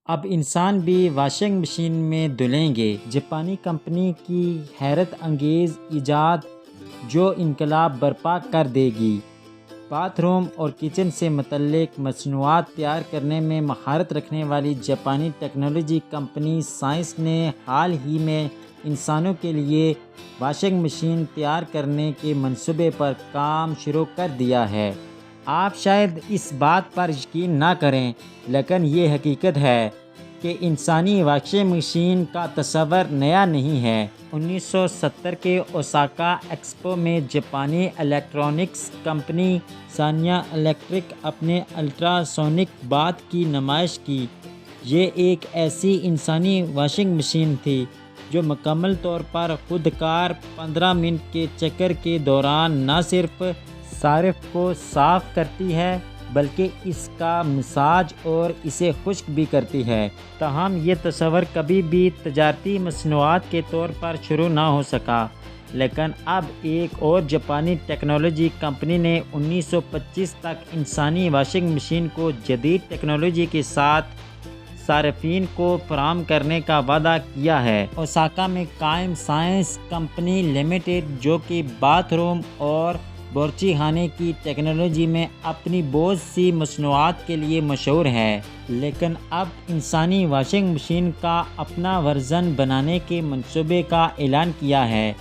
اب انسان بھی واشنگ مشین میں دھلیں گے۔ جاپانی کمپنی کی حیرت انگیز ایجاد جو انقلاب برپا کر دے گی۔ باتھ روم اور کچن سے متعلق مصنوعات تیار کرنے میں مہارت رکھنے والی جاپانی ٹیکنالوجی کمپنی سائنس نے حال ہی میں انسانوں کے لیے واشنگ مشین تیار کرنے کے منصوبے پر کام شروع کر دیا ہے۔ آپ شاید اس بات پر یقین نہ کریں، لیکن یہ حقیقت ہے کہ انسانی واشنگ مشین کا تصور نیا نہیں ہے۔ 1970 کے اوساکا ایکسپو میں جاپانی الیکٹرانکس کمپنی سانیا الیکٹرک اپنے الٹرا سونک باتھ کی نمائش کی۔ یہ ایک ایسی انسانی واشنگ مشین تھی جو مکمل طور پر خود کار 15 منٹ کے چکر کے دوران نہ صرف صارف کو صاف کرتی ہے بلکہ اس کا مساج اور اسے خشک بھی کرتی ہے۔ تاہم یہ تصور کبھی بھی تجارتی مصنوعات کے طور پر شروع نہ ہو سکا، لیکن اب ایک اور جاپانی ٹیکنالوجی کمپنی نے 1925 تک انسانی واشنگ مشین کو جدید ٹیکنالوجی کے ساتھ صارفین کو فراہم کرنے کا وعدہ کیا ہے۔ اوساکا میں قائم سائنس کمپنی لمیٹڈ، جو کہ باتھ روم اور باورچی خانے کی ٹیکنالوجی میں اپنی بہت سی مصنوعات کے لیے مشہور ہے، لیکن اب انسانی واشنگ مشین کا اپنا ورژن بنانے کے منصوبے کا اعلان کیا ہے۔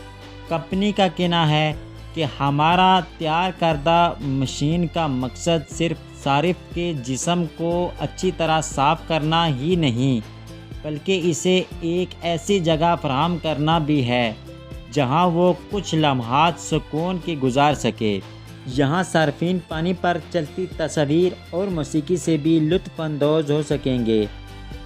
کمپنی کا کہنا ہے کہ ہمارا تیار کردہ مشین کا مقصد صرف صارف کے جسم کو اچھی طرح صاف کرنا ہی نہیں، بلکہ اسے ایک ایسی جگہ فراہم کرنا بھی ہے جہاں وہ کچھ لمحات سکون کے گزار سکے۔ یہاں صارفین پانی پر چلتی تصاویر اور موسیقی سے بھی لطف اندوز ہو سکیں گے۔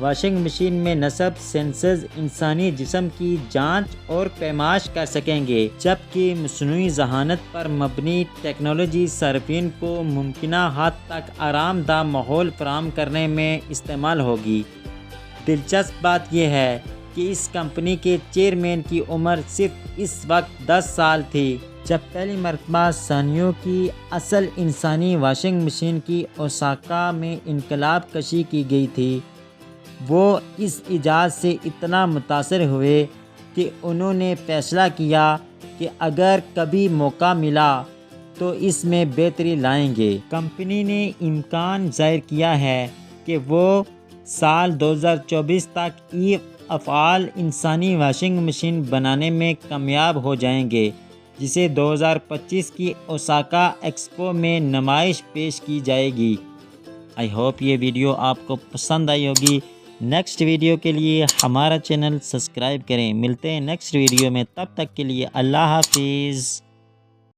واشنگ مشین میں نصب سینسرز انسانی جسم کی جانچ اور پیمائش کر سکیں گے، جبکہ مصنوعی ذہانت پر مبنی ٹیکنالوجی صارفین کو ممکنہ حد تک آرام دہ ماحول فراہم کرنے میں استعمال ہوگی۔ دلچسپ بات یہ ہے کہ اس کمپنی کے چیئرمین کی عمر صرف اس وقت 10 سال تھی جب پہلی مرتبہ سانیو کی اصل انسانی واشنگ مشین کی اوساکا میں انقلاب کشی کی گئی تھی۔ وہ اس ایجاد سے اتنا متاثر ہوئے کہ انہوں نے فیصلہ کیا کہ اگر کبھی موقع ملا تو اس میں بہتری لائیں گے۔ کمپنی نے امکان ظاہر کیا ہے کہ وہ سال 2024 تک ای افعال انسانی واشنگ مشین بنانے میں کامیاب ہو جائیں گے، جسے 2025 کی اوساکا ایکسپو میں نمائش پیش کی جائے گی۔ آئی ہوپ یہ ویڈیو آپ کو پسند آئی ہوگی۔ نیکسٹ ویڈیو کے لیے ہمارا چینل سبسکرائب کریں۔ ملتے ہیں نیکسٹ ویڈیو میں، تب تک کے لیے اللہ حافظ۔